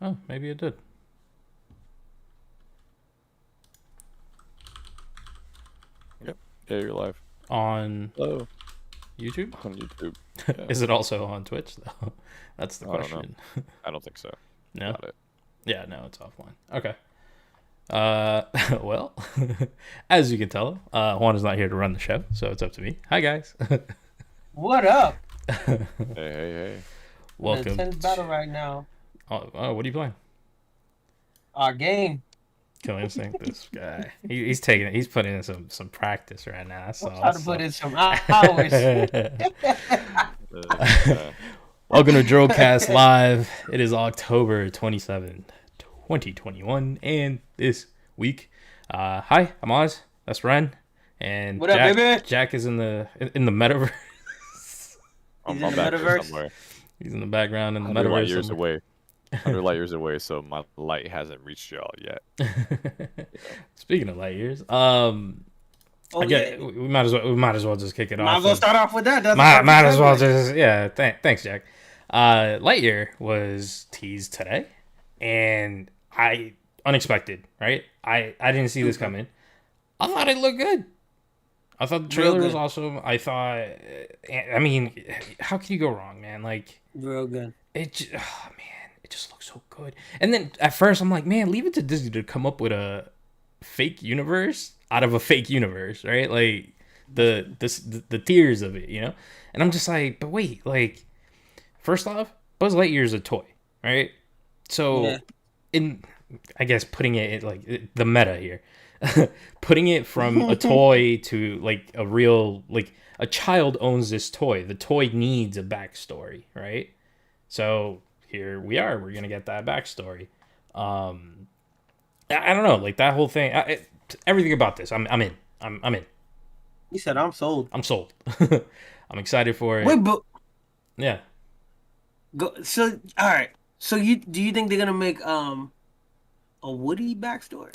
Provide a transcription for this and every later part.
Oh, maybe it did. Yep. Yeah, you're live. On Hello. YouTube? On YouTube. Yeah. Is it also on Twitch, though? That's the I don't know. question. I don't think so. No? Got it. Yeah, no, it's offline. Okay. Uh, well, as you can tell, Juan is not here to run the show, so it's up to me. Hi, guys. What up? Hey, hey, hey. An Welcome. intense battle right now. Oh, what are you playing? Our game. Killing Instinct. This guy. He's taking it. He's putting in some practice right now. I'm trying to put in some hours. Welcome to DRULcast Live. It is October 27th, 2021, and this week, hi, I'm Oz. That's Ren, and What up, Jack, baby? Jack is in the metaverse. He's I'm in the back here metaverse? somewhere. He's in the background in the 100 light metaverse. years away. 100 light years away, so my light hasn't reached y'all yet. Speaking of light years, Oh, I get we might as well just kick it Might off. as well start off with that. That's Might as well just Thanks, Jack. Lightyear was teased today, and unexpected, right? I didn't see this coming. I thought it looked good. I thought the trailer was awesome. I thought, I mean, how can you go wrong, man? Like, real good. it just looks so good. And then at first I'm like, man, leave it to Disney to come up with a fake universe out of a fake universe, right? Like the tiers of it, you know? And I'm just like, but wait, like, first off, Buzz Lightyear is a toy, right? So I guess putting it in, like, the meta here, putting it from a toy to like a real, like, a child owns this toy. The toy needs a backstory, right? So here we are. We're gonna get that backstory. I don't know, like that whole thing. Everything about this, I'm in. I'm in. He said, "I'm sold." I'm sold. I'm excited for it. Wait, but Yeah. go. So, all right. So, do you think they're gonna make a Woody backstory,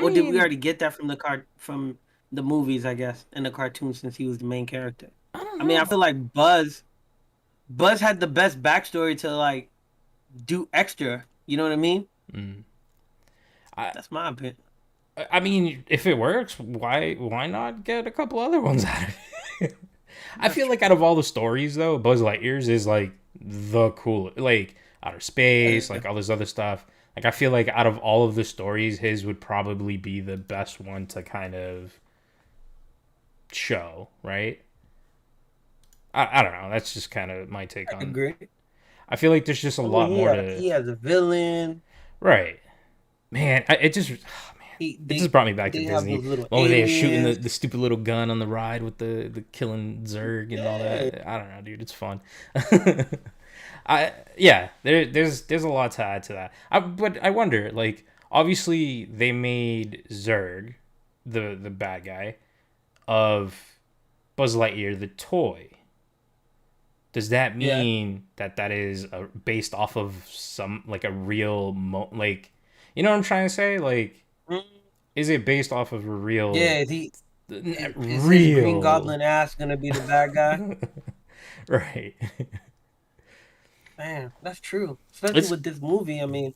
or did we already get that from the movies? I guess, and the cartoon, since he was the main character. I don't know. I mean, I feel like Buzz had the best backstory to like do extra. You know what I mean? That's my opinion. I mean, if it works, why not get a couple other ones out of it? I feel like out of all the stories, though, Buzz Lightyear's is like the coolest. Like outer space, like all this other stuff. Like, I feel like out of all of the stories, his would probably be the best one to kind of show, right? I don't know. That's just kind of my take on. Agree. I feel like there's just a lot more to. He has a villain. Right, man. It just brought me back to Disney. Oh, they were shooting the stupid little gun on the ride with the killing Zurg and all that. I don't know, dude. It's fun. There's a lot to add to that. But I wonder, like, obviously they made Zurg, the bad guy, of Buzz Lightyear, the toy. Does that mean that is based off of some, like, a real like, you know what I'm trying to say? Like, is it based off of a real? Yeah, is real his Green Goblin ass gonna be the bad guy? Right. Man, that's true. Especially with this movie. I mean,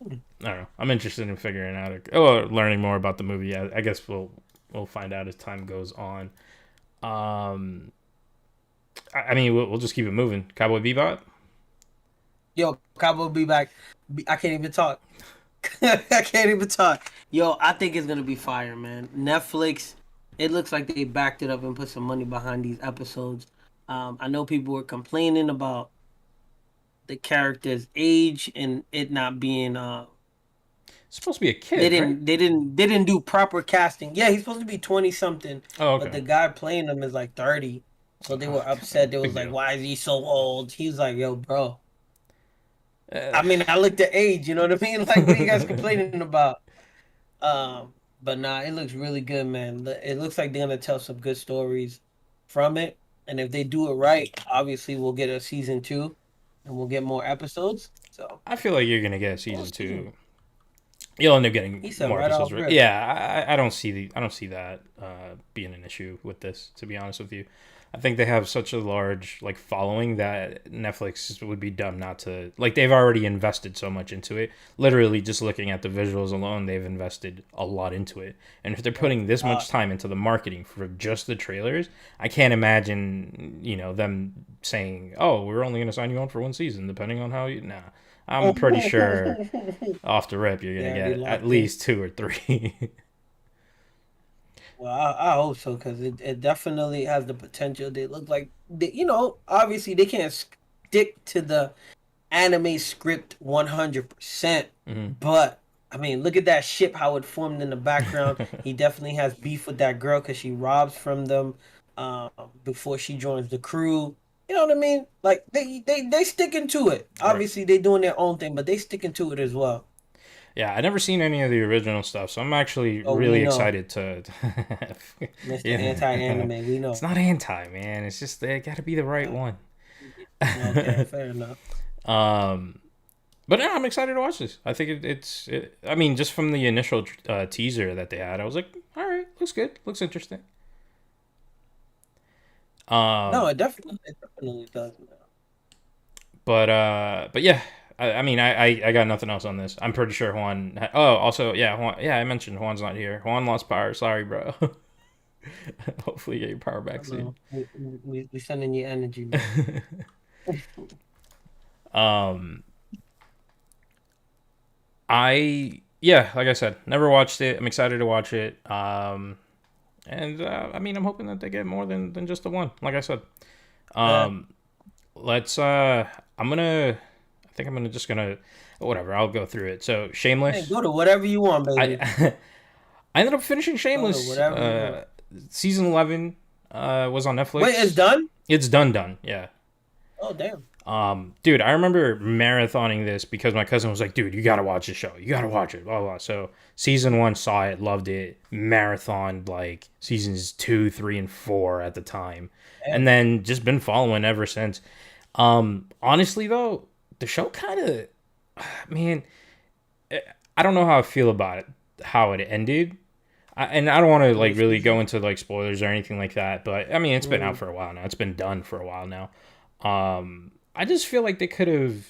I don't know. I'm interested in figuring out, learning more about the movie. I guess we'll find out as time goes on. I mean, we'll just keep it moving. Cowboy Bebop. Yo, Cowboy Bebop. I can't even talk. I can't even talk. Yo, I think it's gonna be fire, man. Netflix. It looks like they backed it up and put some money behind these episodes. I know people were complaining about the character's age and it not being It's supposed to be a kid. They didn't do proper casting. Yeah, he's supposed to be 20 something. Oh, okay. But the guy playing him is like 30. So they were upset. They was like, "Why is he so old?" He's like, "Yo, bro." I mean, I looked at age. You know what I mean? Like, what are you guys complaining about? But nah, it looks really good, man. It looks like they're gonna tell some good stories from it. And if they do it right, obviously we'll get a season 2, and we'll get more episodes. So I feel like you're gonna get season 2. You'll end up getting He said more right episodes. off rip. Yeah, I don't see that being an issue with this. To be honest with you, I think they have such a large like following that Netflix would be dumb not to like. They've already invested so much into it. Literally, just looking at the visuals alone, they've invested a lot into it. And if they're putting this much time into the marketing for just the trailers, I can't imagine them saying, "Oh, we're only going to sign you on for one season, depending on how you." Nah, I'm pretty sure off the rip, you're gonna Yeah, be get at locked in. least 2 or 3. Well, I hope so because it definitely has the potential. They look like obviously they can't stick to the anime script 100%, Mhm. but I mean, look at that ship how it formed in the background. He definitely has beef with that girl because she robs from them before she joins the crew. You know what I mean? Like they sticking to it. Right. Obviously, they doing their own thing, but they sticking to it as well. Yeah, I never seen any of the original stuff, so I'm actually Oh, we really know, excited to. Mr. Yeah, Anti-Anime. We it's know. not anti, man. It's just they got to be the right Uh, one. okay, fair enough. um, but yeah, I'm excited to watch this. I think I mean, just from the initial teaser that they had, I was like, all right, looks good, looks interesting. No, Um, it definitely does. Man. but yeah, I mean, I got nothing else on this. I'm pretty sure Juan. Oh, also, yeah, Juan. Yeah, I mentioned Juan's not here. Juan lost power. Sorry, bro. Hopefully, you get your power back soon. No, we sending you energy, man. um, yeah, like I said, never watched it. I'm excited to watch it. And I mean, I'm hoping that they get more than just the one. Like I said, Yeah. um, let's. I think I'm gonna just gonna. Whatever. I'll go through it. So, Hey, Shameless. go to whatever you want, baby. I I ended up finishing Go to Shameless. whatever you want. Season 11 was on Wait, it's Netflix. done? It's done. Yeah. Oh, damn. Dude, I remember marathoning this because my cousin was like, "Dude, you gotta watch the show. You gotta watch it." Blah blah. Blah. So season 1, saw it, loved it. Marathon like seasons 2, 3, and 4 at the time, and Damn. then just been following ever since. Honestly though, the show kind of, man, I don't know how I feel about it. How it ended. And I don't want to like Which really go season? into like spoilers or anything like that, but I mean it's been out Mm, for a while now. It's been done for a while now. I just feel like they could have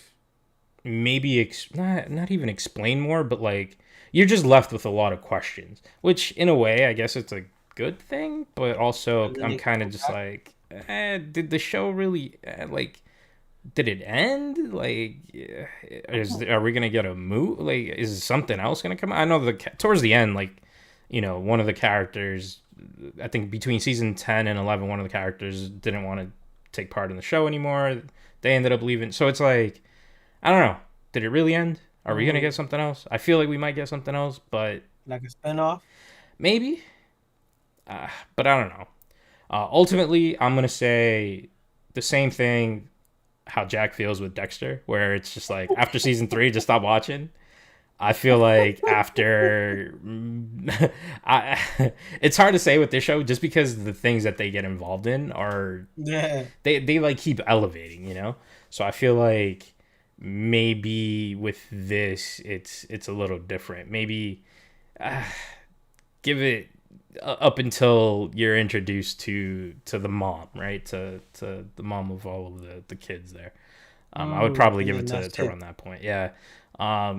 maybe not even explain more, but like you're just left with a lot of questions, which in a way I guess it's a good thing, but also and then I'm they can kind of go just back. like, did the show really like? Did it end? Like, are we gonna get a move? Like, is something else gonna come out? I know towards the end, like, one of the characters, I think between season 10 and 11, one of the characters didn't want to take part in the show anymore. They ended up leaving. So it's like, I don't know. Did it really end? Are we gonna Mm, get something else? I feel like we might get something else, but like a spinoff? maybe. But I don't know. Ultimately, I'm gonna say the same thing how Jack feels with Dexter, where it's just like after season 3, just stop watching. I feel like after, it's hard to say with this show just because the things that they get involved in are Yeah. they like keep elevating. So I feel like maybe with this it's a little different. Maybe uh, give it up until you're introduced to the mom, right? To the mom of all of the kids there. I would probably And give then it that's to it. around that point. Yeah.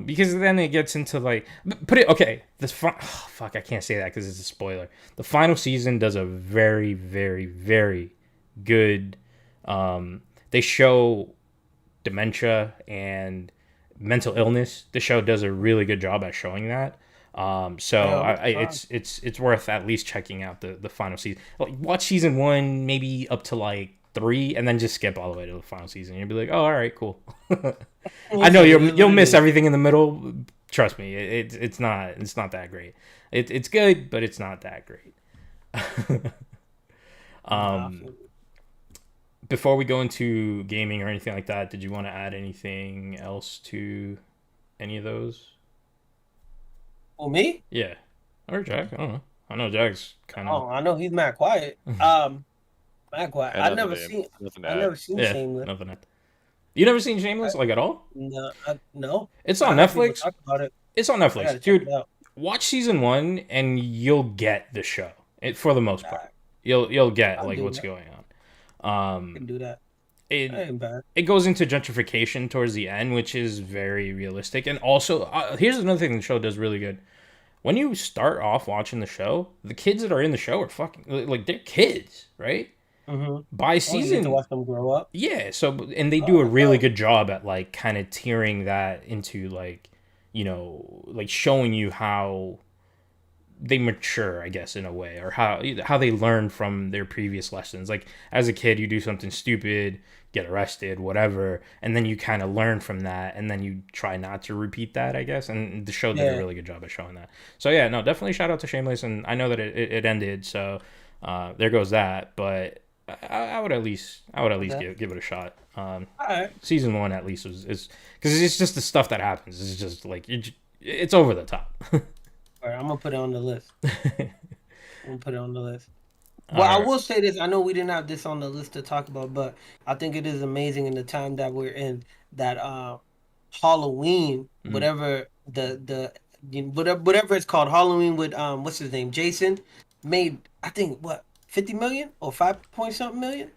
Because then it gets into like put it okay. Fuck, I can't say that because it's a spoiler. The final season does a very, very, very good. They show dementia and mental illness. The show does a really good job at showing that. So Damn, I'm surprised. it's worth at least checking out the final season. Like watch season 1, maybe up to like 3, and then just skip all the way to the final season. You'll be like, oh, all right, cool. I know It is you'll what it miss is. everything in the middle. Trust me, it's not that great. It's good, but it's not that great. Nah, I um, feel Before we go into gaming or anything like that, did you want to add anything else to any of those? For me? Yeah, or Jack? I don't know. I know Jack's kind of Oh, I know he's mad quiet. Mad quiet. And nothing to I add. never seen yeah, Shameless. nothing. You never seen I, Shameless like at all? no, no. It's I on heard people Netflix. talk about it. It's on I gotta Netflix, check dude. it out. Watch season 1 and you'll get the show. For the most part, Alright, you'll get I'll like do what's that. going on. I can do that. It That ain't bad. it goes into gentrification towards the end, which is very realistic. And also, here's another thing the show does really good. When you start off watching the show, the kids that are in the show are fucking like they're kids, right? Mm-hmm. By Oh, you get to season, watch them grow up. yeah. So and they do Oh, a that's really dope. good job at like kind of tearing that into like like showing you how they mature, I guess, in a way, or how they learn from their previous lessons. Like as a kid, you do something stupid, get arrested, whatever, and then you kind of learn from that, and then you try not to repeat that, I guess. And the show did a Yeah. really good job at showing that. So yeah, no, definitely shout out to Shameless, and I know that it ended, so there goes that. But I would at least Okay. give it a shot. All right. Season 1 at least is because it's just the stuff that happens. It's just like it's over the top. All right. I'm gonna put it on the list. I'm gonna put it on the list. All Well, I right. will say this. I know we didn't have this on the list to talk about, but I think it is amazing in the time that we're in that Halloween, Mm. whatever whatever it's called, Halloween with what's his name, Jason, made I think what 50 million or 5 point something million.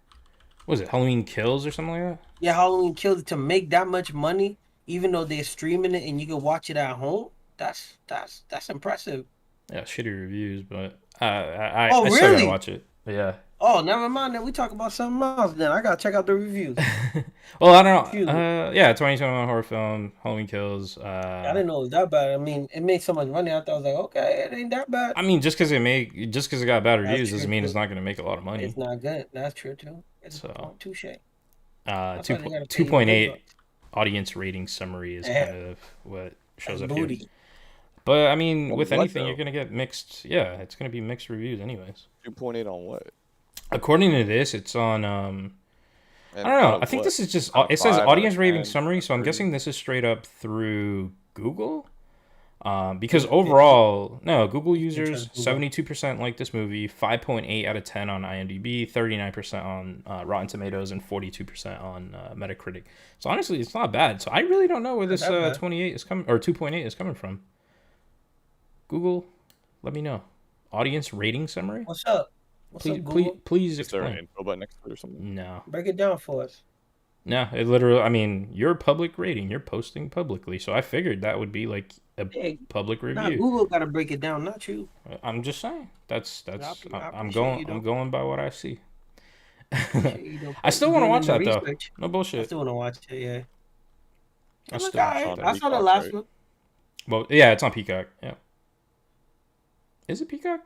Was it Halloween Kills or something like that? Yeah, Halloween Kills to make that much money, even though they're streaming it and you can watch it at home. That's impressive. Yeah, shitty reviews, but Oh, I still gotta really? watch it. But yeah. Oh, never mind. Then we talk about something else. Then I gotta check out the reviews. Well, I don't Excuse me. know. Yeah, 2021 horror film, Halloween Kills. I didn't know it was that bad. I mean, it made so much money. I thought I was like, okay, it ain't that bad. I mean, just because it got bad That's reviews doesn't true mean it's too. not gonna make a lot of money. It's not good. That's true too. It's a good So, point. Touche. That's two why they gotta pay two you the point big eight bucks. audience rating summary is Eh, kind of what that's shows up here. booty. But I mean, On with what anything, you're though? gonna get mixed. Yeah, it's gonna be mixed reviews, anyways. 2.8 on what? According to this, it's on I And don't out know. I of think what? this is just Out of it says 5, out of audience rating 10, summary, out of so I'm 30? guessing this is straight up through Google. Because Yeah, overall, no, Google you can trust users Google. 72% like this movie, 5.8 out of 10 on IMDb, 39% on Rotten Tomatoes, and 42% on Metacritic. So honestly, it's not bad. So I really don't know where Not this that bad. 28 is coming or 2.8 is coming from. Google, let me know. Audience rating summary? What's up? What's up, Google? Please Is there an explain. info button next to it or something? No. Break it down for us. No, it literally, I mean, you're public rating, you're posting publicly. So I figured that would be like a Hey, public nah, review. Google gotta break it down, not you. I'm just saying. I I'm appreciate you I'm though. going by what I see. I appreciate you though. I still want to Doing watch in the that though. research. No I bullshit. still wanna watch it. Yeah. I It look still. It's alright. on I saw the Peacock, last right? one. Well, yeah, it's on Peacock. Yeah. Is it Peacock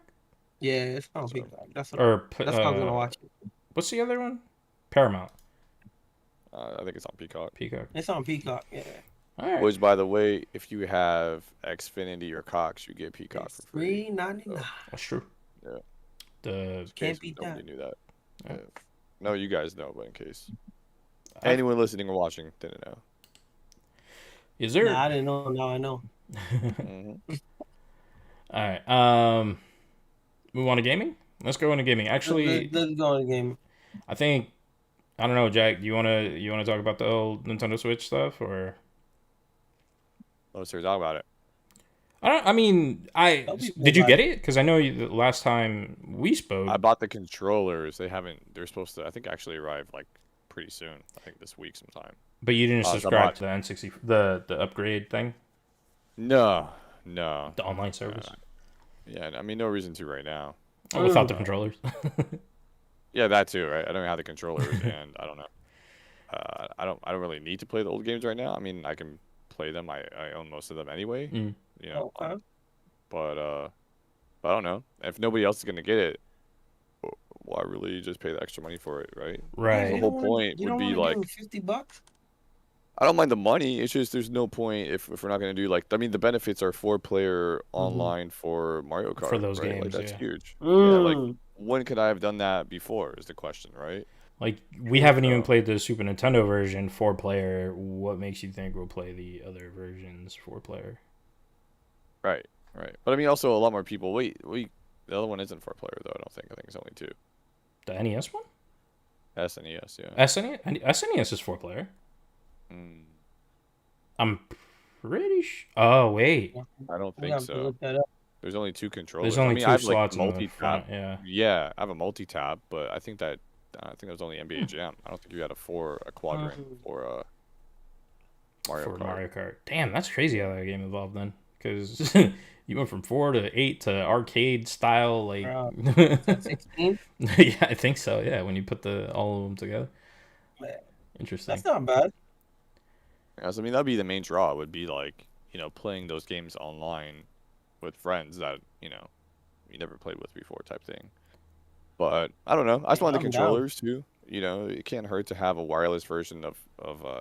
Yeah, it's on So, Peacock. or That's how I was gonna watch it. what's the other one? Paramount. I think it's on Peacock. Peacock. It's on Peacock. Yeah. All right. Which, by the way, if you have Xfinity or Cox, you get Peacock It's for free. $3.99. That's true. Yeah. The In Can't case beat nobody that. knew that. Yeah. Yeah. No, you guys know, but in case I- anyone listening or watching didn't know. is there? Nah, I didn't know. Now I know. hmm All right. Move on to gaming. Let's go into gaming. Actually, Let's go on the game. I think I don't know, Jack. Do you wanna talk about the old Nintendo Switch stuff or? Let's talk about it. I don't. I mean, Tell people did you about get it. it? Because I know the last time we spoke. I bought the controllers. They haven't. They're supposed to, I think, actually arrive like pretty soon. I think this week sometime. But you didn't So I subscribe bought. to the N60, the upgrade thing, No, no. the online service, Yeah, I mean, no reason to right now. without the Mm. controllers. Yeah, that too, right? I don't have the controllers, and I don't know. I don't really need to play the old games right now. I mean, I can play them. I own most of them anyway. Mm. You know, Okay. but I don't know. If nobody else is gonna get it, why really just pay the extra money for it, right? Yeah, Right. The you whole don't want. point You would don't be want to give like, him $50. I don't mind the money. It's just there's no point if we're not gonna do like, I mean, the benefits are 4-player online for Mario For Kart, those right? Like games, that's yeah. huge. Yeah, like Mm. when could I have done that before is the question, right? Like we haven't even So played the Super Nintendo version 4-player. What makes you think we'll play the other versions 4-player? right, right. But I mean, also a lot more people. Wait, the other one isn't 4-player though. I don't think. I think it's only 2. The NES one? SNES, yeah. SNES is 4-player. Mm. I'm Oh wait, I don't We think have to so. look that up. There's only 2 there's controllers. I only mean, I two have like slots in the multi-tap. front. Yeah. Yeah, I have a multi-tap, but I think that was only NBA Jam. I don't think you had a quadrant Mm. for Mario For Kart. Mario Kart. Damn, that's crazy how that game evolved then. Because you went from 4 to 8 to arcade style, like. Is that 16? Yeah, I think so. Yeah, when you put the all of them together. Interesting. That's not bad. Yeah, so I mean, that'd be the main draw. Would be like playing those games online with friends that you never played with before, type thing. But I don't know. I just Yeah, want the I'm down. controllers too. It can't hurt to have a wireless version of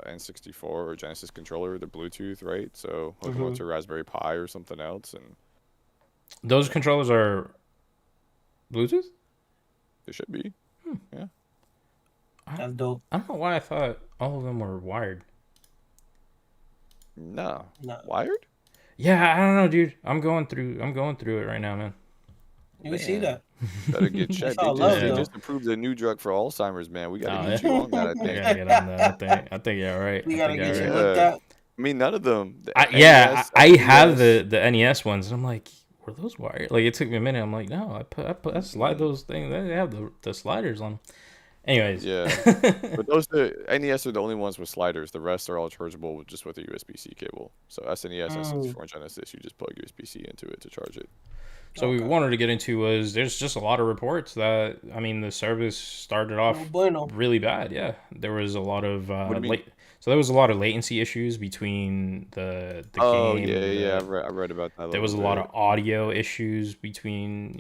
N64 or Genesis controller, the Bluetooth, right? So hook them up Hmm. to a Raspberry Pi or something else, and Those yeah, controllers are Bluetooth? it should be. Hmm. Yeah. I, That's dope. I don't know why I thought all of them were wired. No. No, Wired? Yeah, I don't know, dude. I'm going through it right now, man. you see Man, that. better get That's checked. They all just love, they Yeah. though. just approved a new drug for Alzheimer's, man. We got to Oh get yeah. you on that, I I think. gotta get on that. I think yeah, right. We I gotta think yeah, get you right. looked Yeah. at. I mean, none of them. The Yeah, NES, I have SNES. the NES ones, and I'm like, were those wired? Like it took me a minute. I'm like, no, I slide Mm-mm. those things. They have the sliders on 'em. Anyways. Yeah. But the NES are the only ones with sliders. The rest are all chargeable just with a USB-C cable. So SNES and Mm, 64 and Genesis, you just plug USB-C into it to charge it. So we okay. wanted to get into was there's just a lot of reports that I mean the service started No off bueno. really bad. Yeah, there was a lot of What do you mean? late. So there was a lot of latency issues between the Oh, game yeah, and yeah. the. I read about that a There little was a lot of bit. audio issues between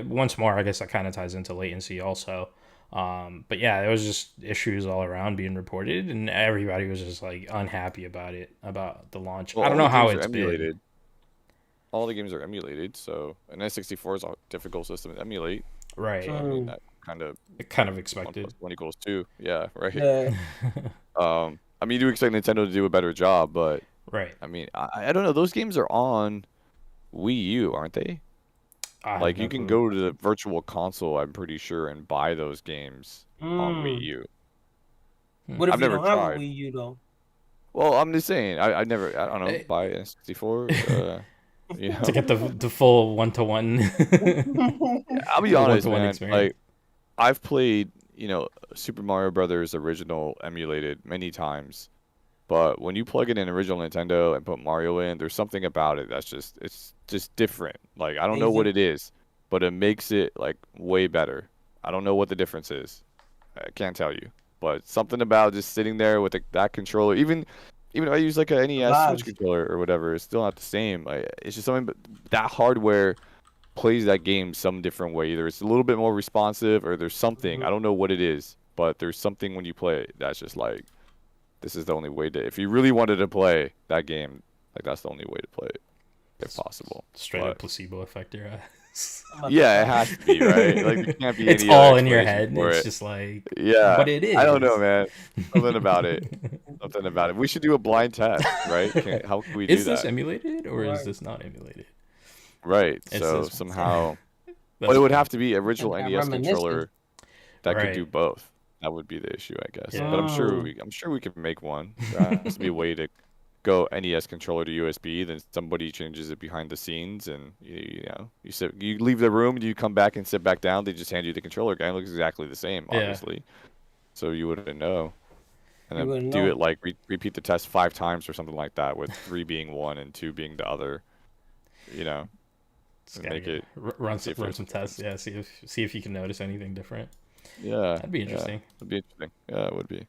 once more I guess that kind of ties into latency also. But yeah, there was just issues all around being reported, and everybody was just like unhappy about the launch. Well, I don't all know the how games are it's been. emulated. All the games are emulated, so an N64 is a difficult system to emulate. Right, So I mean, Mm, that kind of kind of one plus expected. one equals two. Yeah, right. yeah. I mean, you do expect Nintendo to do a better job, but Right. I mean, I don't know. Those games are on Wii U, aren't they? I have Like no you can clue. go to the virtual console, I'm pretty sure, and buy those games on Wii Mm. U. Hmm. What if I've you never don't have a tried. Wii U though? Well, I'm just saying, I don't know, Eh, buy an N64, you to know. get the full one to one I'll be the one honest, to one man. experience. Like I've played, Super Mario Brothers original emulated many times, but when you plug in an original Nintendo and put Mario in, there's something about it that's it's just different. Like I don't know what Amazing. it is, but it makes it like way better. I don't know what the difference is. I can't tell you, but something about just sitting there with that controller, even if I use like a The NES Switch vibes. controller or whatever, it's still not the same. Like it's just something, but that hardware plays that game some different way. Either it's a little bit more responsive or there's something. I Mhm. don't know what it is, but there's something when you play it that's just like this is the only way to. If you really wanted to play that game, like that's the only way to play it, if possible. Straight up But placebo effect your ass. I'm about to yeah, it try. has to be right. Like there can't be It's any other all in your explanation head. for It's it. just like, Yeah, but it I don't know, is. man. Something about it. Something about it. We should do a blind test, right? How can we do Is this that? emulated or is Right. this not emulated? Right. It's So this one. somehow, but That's it would funny. have to be And original that NES reminiscence. controller that could do Right. both. That would be the issue, I guess. But Yeah. Mm. I'm sure we could make one. There has to be a way to go NES controller to USB, then somebody changes it behind the scenes, and you leave the room, you come back and sit back down. They just hand you the controller again. It looks exactly the same, Yeah. obviously, so you wouldn't know. And You then wouldn't do know. it like repeat the test 5 times or something like that, with three being one and two being the other. You know, Just and gotta make get, it run see if run there's a some tests. difference. Yeah. See if you can notice anything different. Yeah, That'd be yeah, interesting. it'd be interesting. Yeah, it would be.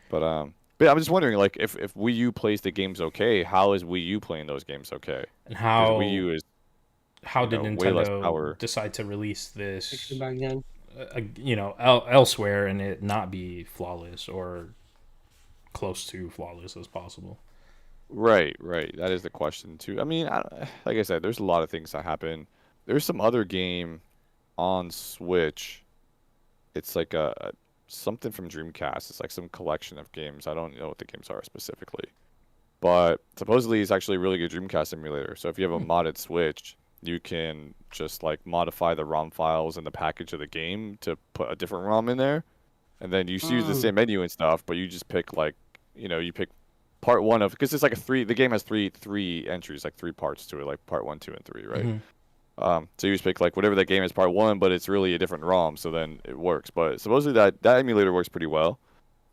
But yeah, I'm just wondering, like, if Wii U plays the games okay, how is Wii U playing those games okay? And Because Wii how U is, how did way less Nintendo power. decide to release Picture this, back then. elsewhere and it not be flawless or close to flawless as possible? Right, right. That is the question too. I mean, like I said, there's a lot of things that happen. There's some other game on Switch. It's like something from Dreamcast. It's like some collection of games. I don't know what the games are specifically, but supposedly it's actually a really good Dreamcast emulator. So if you have a Hmm. modded Switch, you can just like modify the ROM files and the package of the game to put a different ROM in there, and then you use the Mm. same menu and stuff, but you just pick like, you pick part one of, because it's like the game has three entries, like 3 parts to it, like part 1, 2, and 3, right? So you just pick like whatever that game is part 1, but it's really a different ROM, so then it works. But supposedly that emulator works pretty well.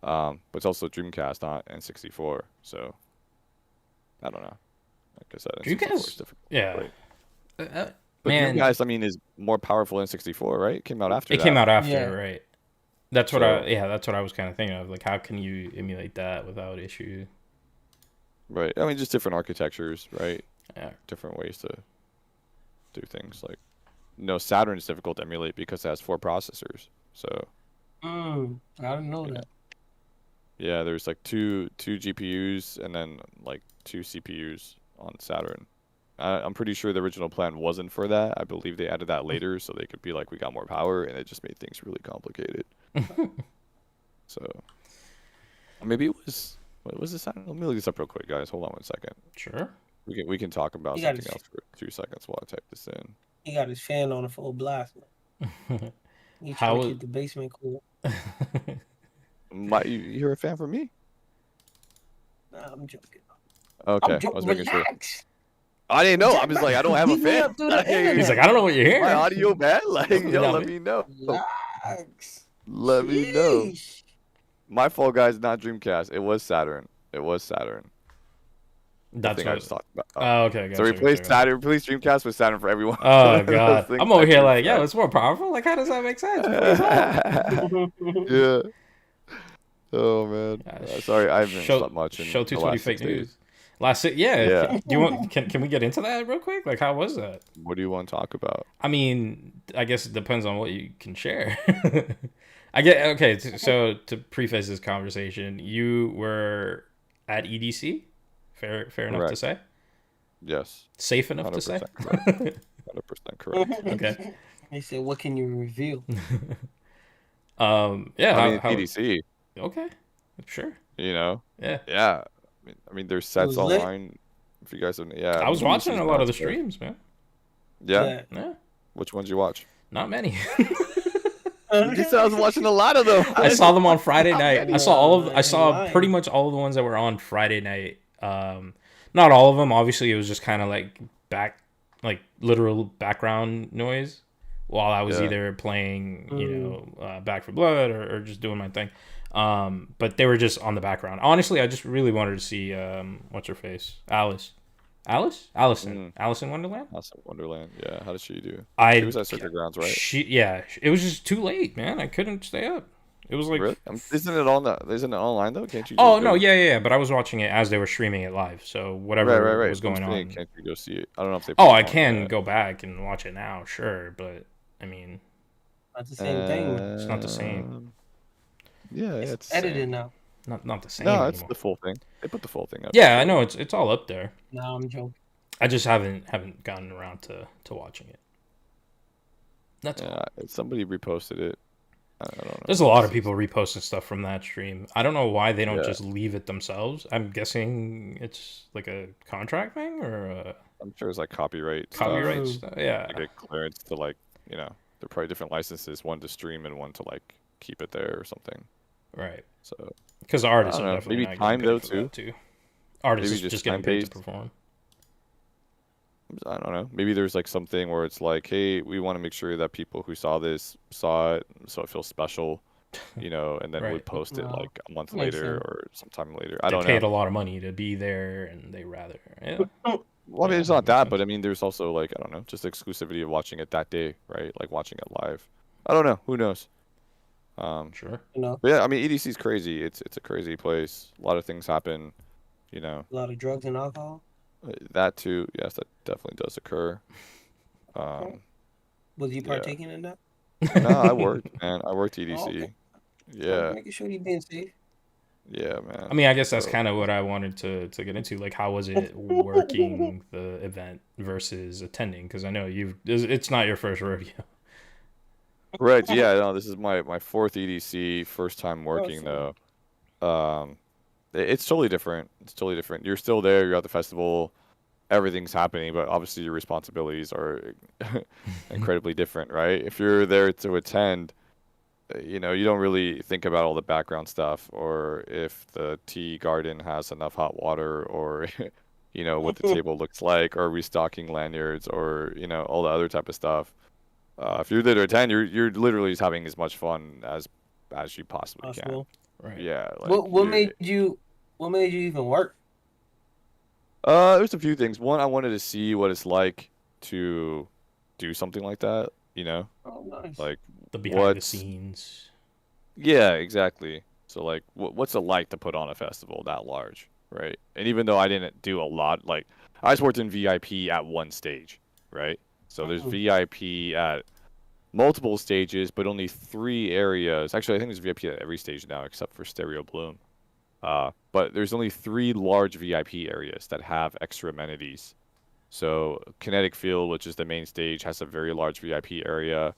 But it's also Dreamcast, not N64. So I don't know. Like I said, N64 is difficult. Yeah. But Man, Dreamcast, I mean, is more powerful than 64, right? It came out after. It came out after, Yeah. right? That's what that's what I was kind of thinking of. Like, how can you emulate that without issue? Right. I mean, just different architectures, right? Yeah. Different ways to do things. Like, Saturn is difficult to emulate because it has 4 processors. So. I didn't know that. Yeah, there's like two GPUs and then like 2 CPUs on Saturn. I'm pretty sure the original plan wasn't for that. I believe they added that later so they could be like, we got more power, and it just made things really complicated. So maybe it was. What was this? Let me look this up real quick, guys. Hold on 1 second. Sure. We can talk about something else for 2 seconds while I type this in. He got his fan on a full blast. He's trying to keep the basement cool. You're a fan for me? Nah, I'm joking. Okay, I was making sure. Relax. I didn't know. I'm just like, I don't have a fan. He's like, I don't know what you're hearing. My audio bad? Like, yo, let me know. Relax. Let me know. My fault, guys. Not Dreamcast. It was Saturn. That's what I just talked about. Oh, okay. So replace Dreamcast with Saturn for everyone. Oh god, I'm over here like, it's more powerful. Like, how does that make sense? Yeah. Oh man. Sorry, I haven't slept much. Show 220 fake news. Yeah. Do you want? Can we get into that real quick? Like, how was that? What do you want to talk about? I mean, I guess it depends on what you can share. Okay. So to preface this conversation, you were at EDC. Fair enough to say. Yes. Safe enough to say. 100% correct. Okay. They said, "What can you reveal?" Yeah. EDC. Okay. Sure. Yeah. Yeah. I mean, there's sets online. If you guys have, I was watching a lot of the streams, man. Yeah. Yeah. Which ones you watch? Not many. You just said I was watching a lot of them. I saw them on Friday night. I saw pretty much all of the ones that were on Friday night. Not all of them. Obviously, it was just kind of like literal background noise while I was either playing, Back for Blood or just doing my thing. But they were just on the background. Honestly, I just really wanted to see what's her face, Allison Wonderland. Alice in Wonderland. Yeah. How did she do? She was at Circuit Grounds, right? It was just too late, man. I couldn't stay up. It was like, really? Isn't it online though? Can't you? Oh no, yeah. But I was watching it as they were streaming it live. So whatever right. was going on. Can't you go see it? I don't know if they. I can go back and watch it now, sure. But I mean, not the same thing. It's not the same. Yeah, it's edited now. Not the same. No, anymore. it's the full thing. They put the full thing up. Yeah, I know it's all up there. No, I'm joking. I just haven't gotten around to watching it. That's all. Somebody reposted it. I don't know. There's a lot of people reposting stuff from that stream. I don't know why they don't just leave it themselves. I'm guessing it's like a contract thing or I'm sure it's like copyright stuff. Yeah. Like a clearance to they're probably different licenses, one to stream and one to keep it there or something. Right. So because artists are definitely maybe time though too. Artists just getting paid to perform. I don't know. Maybe there's something where it's like, hey, we want to make sure that people who saw it, so it feels special, and then would post it a month later or sometime later. I don't know. They paid a lot of money to be there, and they rather. Yeah. Well, I mean, it's not that, but I mean, there's also I don't know, just exclusivity of watching it that day, right? Like watching it live. I don't know. Who knows? Sure. But yeah, I mean, EDC's crazy. It's a crazy place. A lot of things happen. A lot of drugs and alcohol. That too, yes, that definitely does occur. Was you partaking in that? No, I worked, man. I worked EDC. Oh, okay. Yeah. Making sure you're being safe. Yeah, man. I mean, I guess that's kind of what I wanted to get into. Like, how was it working the event versus attending? Because I know it's not your first rodeo. Right. Yeah. No, this is my 4th EDC, first time working though. It's totally different. You're still there. You're at the festival. Everything's happening, but obviously your responsibilities are incredibly different, right? If you're there to attend, you know, you don't really think about all the background stuff, or if the tea garden has enough hot water, or you know what the table looks like, or restocking lanyards, or you know all the other type of stuff. If you're there to attend, you're literally just having as much fun as you possibly can. Possible. Right. Yeah, like What made you even work? there's a few things. One, I wanted to see what it's like to do something like that, you know? Oh, nice. Like The behind the what's scenes. yeah, exactly. So like what's it like to put on a festival that large, right? And even though I didn't do a lot, like I just worked in VIP at one stage, right? So there's Mhm. VIP at multiple stages, but only 3 areas. Actually, I think there's VIP at every stage now except for Stereo Bloom. But there's only 3 large VIP areas that have extra amenities. So Kinetic Field, which is the main stage, has a very large VIP area.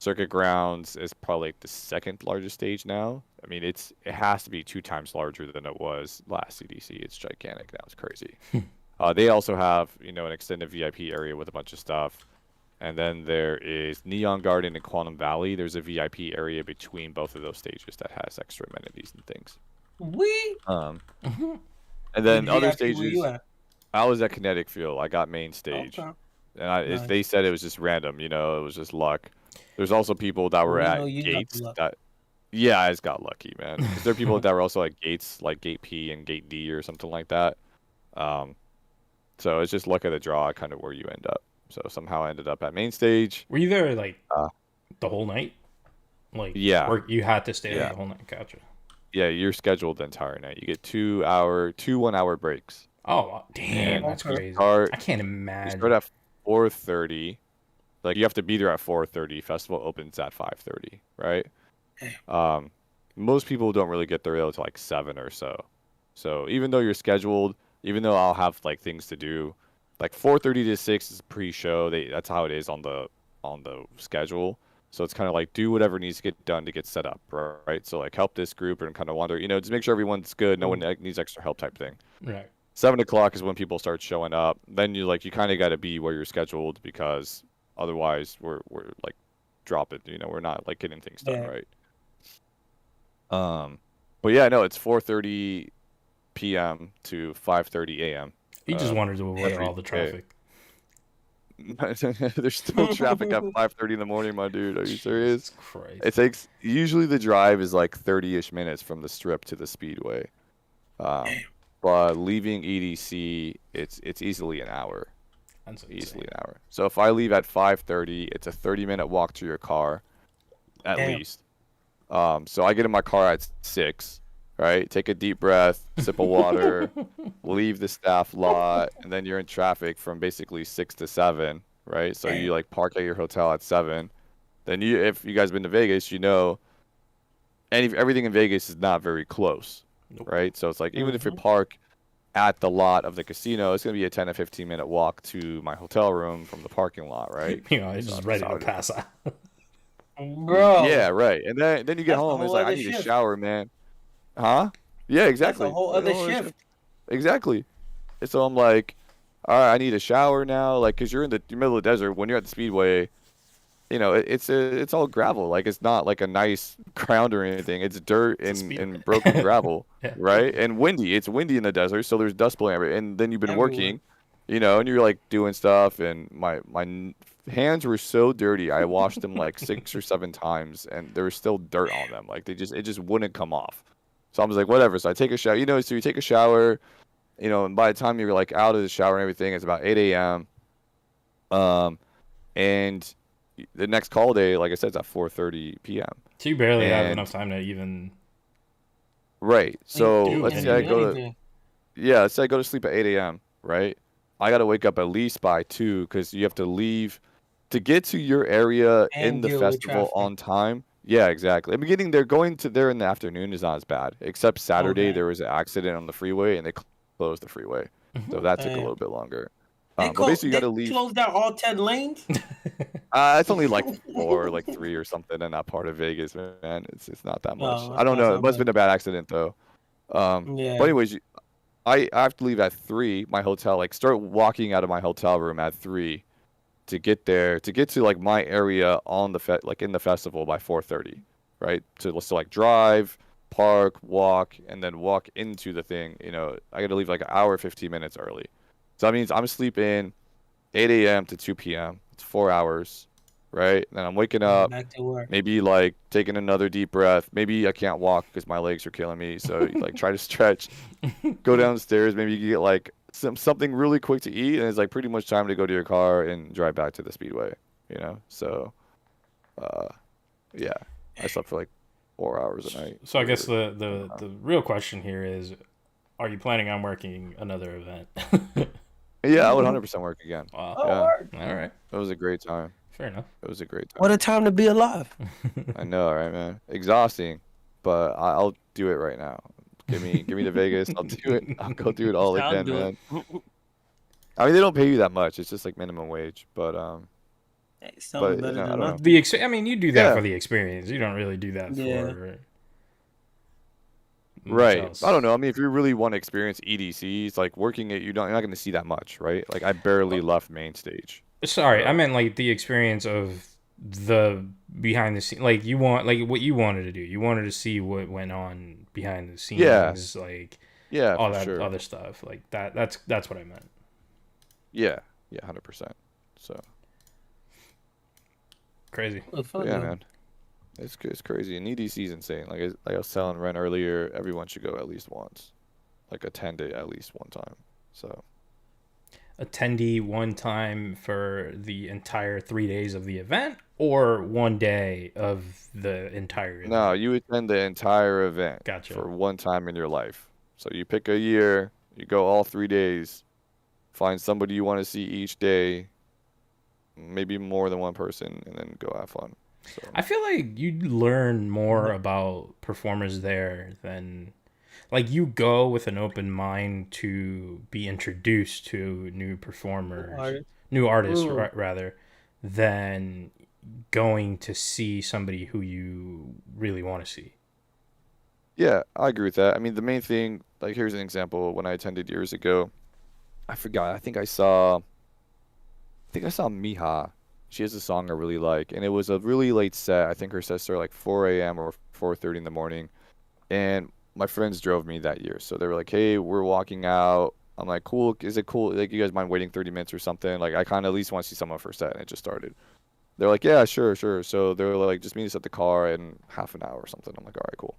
Circuit Grounds is probably like the second largest stage now. I mean, it has to be 2 times larger than it was last CDC. It's gigantic now. It's crazy. They also have, you know, an extended VIP area with a bunch of stuff. And then there is Neon Garden and Quantum Valley. There's a VIP area between both of those stages that has extra amenities and things. We Um, Mhm. and then Which other VIP were you stages, at? I was at Kinetic Field. I got main stage. Okay, And nice. they said it was just random, you know, it was just luck. There's also people that were We at know you got the gates luck. that, yeah, I just got lucky, man. Because there are people that were also at gates, like Gate P and Gate D or something like that. Um, so it's just luck of the draw, kind of where you end up. So somehow I ended up at main stage. Were you there like Uh, the whole night? Like, yeah, or you had to stay there yeah, the whole night? Gotcha. yeah. You're scheduled the entire night. You get 2 1-hour breaks, Oh, wow. Damn, and that's Okay. crazy. I can't you start imagine. at 4:30. Like you have to be there at 4:30. Festival opens at 5:30, right? Um, most people don't really get there till like 7 or so. So even though you're scheduled, even though I'll have like things to do, like 4:30 to 6 is pre-show. That's how it is on the schedule. So it's kind of like do whatever needs to get done to get set up, right? So like help this group and kind of wander, you know, just make sure everyone's good. No one needs extra help type thing. Right. 7 o'clock is when people start showing up. Then you kind of got to be where you're scheduled because otherwise we're like dropping. You know, we're not like getting things done Yeah. right. But yeah, no, it's 4:30 p.m. to 5:30 a.m. He just wanted to avoid every all the day. traffic. There's still traffic at 5:30 in the morning, my dude. Are you Jesus serious? Christ. It takes usually the drive is like 30-ish minutes from the strip to the speedway. But leaving EDC, it's easily an hour. That's Easily insane. an hour. So if I leave at 5:30, it's a 30-minute walk to your car, at Damn. least. So I get in my car at 6, right? Take a deep breath, sip of water, leave the staff lot, and then you're in traffic from basically 6 to 7, right? So you like park at your hotel at 7. Then if you guys been to Vegas, you know, everything in Vegas is not very close, Nope. right? So it's like even if you Mhm. park at the lot of the casino, it's gonna be a 10 to 15-minute walk to my hotel room from the parking lot, right? You know, he's So just I'm ready to out. pass out. Bro, Yeah, right. And then you get that's a home, it's whole like I other need a shift. shower, man. Huh? Yeah, That's a exactly. whole Like a other whole other shift. shift. Exactly. And so I'm like, all right, I need a shower now, like, cause you're in the middle of the desert. When you're at the speedway, you know, it's all gravel. Like it's not like a nice ground or anything. It's dirt It's a and speedway. broken gravel, Yeah. right? And windy. It's windy in the desert, so there's dust blowing everywhere. And then you've been Everywhere. working, you know, and you're like doing stuff, and my hands were so dirty. I washed them like 6 or 7 times, and there was still dirt on them. Like it just wouldn't come off. So I was like, whatever. So I take a shower. You know, so you take a shower, you know, and by the time you're like out of the shower and everything, it's about 8 a.m. And the next call day, like I said, is at 4:30 p.m. So you barely have And enough time to even right, so do let's say I anything. go to anything. yeah, let's say I go to sleep at 8 a.m. Right, I gotta wake up at least by 2 because you have to leave to get to your area in And the deal with festival traffic. on time. Yeah, exactly. I mean, getting there, going to there in the afternoon is not as bad. Except Saturday, Okay. there was an accident on the freeway and they closed the freeway, so that took a Damn. little bit longer. They But basically, you they gotta leave. closed down all 10 lanes. It's only like 4, like 3 or something in that part of Vegas, man. It's not that much. No, I don't that's know. It not must have bad. been a bad accident though. But Yeah. anyways, I have to leave at 3. My hotel, like start walking out of my hotel room at 3 to get there, to get to like my area on the like in the festival by 4:30, right? To like drive, park, walk, and then walk into the thing. You know, I got to leave like an hour, 15 minutes early. So that means I'm sleeping 8 a.m. to 2 p.m. It's 4 hours, right? And then I'm waking Yeah, up, back to work. maybe like taking another deep breath. Maybe I can't walk because my legs are killing me. So like try to stretch, go downstairs. Maybe you get like something really quick to eat, and it's like pretty much time to go to your car and drive back to the speedway. You know, so yeah, I slept for like 4 hours a night. So I guess the real question here is, are you planning on working another event? Yeah, I would 100% work again. Wow. Oh, Yeah, word. All right. it was a great time. Fair enough. It was a great time. What a time to be alive. I know, right, man? Exhausting, but I'll do it right now. Give me to Vegas. I'll do it. I'll go do it all I'll again, do man. it. I mean, they don't pay you that much. It's just like minimum wage, but Hey, something But, better you know, I than don't nothing. I mean, you do that Yeah. for the experience. You don't really do that Yeah. for much right. else. I don't know. I mean, if you really want to experience EDCs, like working it, you're not going to see that much, right? Like I barely left main stage. Sorry, I So- meant like the experience of the behind the scenes. Like you want, like what you wanted to do. You wanted to see what went on behind the scenes. Yeah. Like Yeah, all for that sure. other stuff. Like that's what I meant. Yeah, 100%. So Crazy. Well, fuck yeah, no. man, it's crazy. And EDC is insane. Like I was telling Ren earlier, everyone should go at least once, like attend it at least one time. So Attendee one time for the entire 3 days of the event, or one day of the entire event. no, you attend the entire event Gotcha. for one time in your life. So you pick a year, you go all 3 days, find somebody you want to see each day, maybe more than one person, and then go have fun. So I feel like you learn more about performers there than like you go with an open mind to be introduced to new performers, Artist. new artists Ooh. rather, than going to see somebody who you really want to see. yeah, I agree with that. I mean, the main thing, like here's an example. When I attended years ago, I forgot. I think I saw Miha. She has a song I really like, and it was a really late set. I think her set started like 4 a.m. or 4:30 in the morning. And my friends drove me that year, so they were like, "Hey, we're walking out." I'm like, "Cool. Is it cool? Like, you guys mind waiting 30 minutes or something? Like, I kind of at least want to see someone for set." And it just started. They're like, "Yeah, sure, sure." So they were like, "Just meet us at the car in half an hour or something." I'm like, "All right, cool."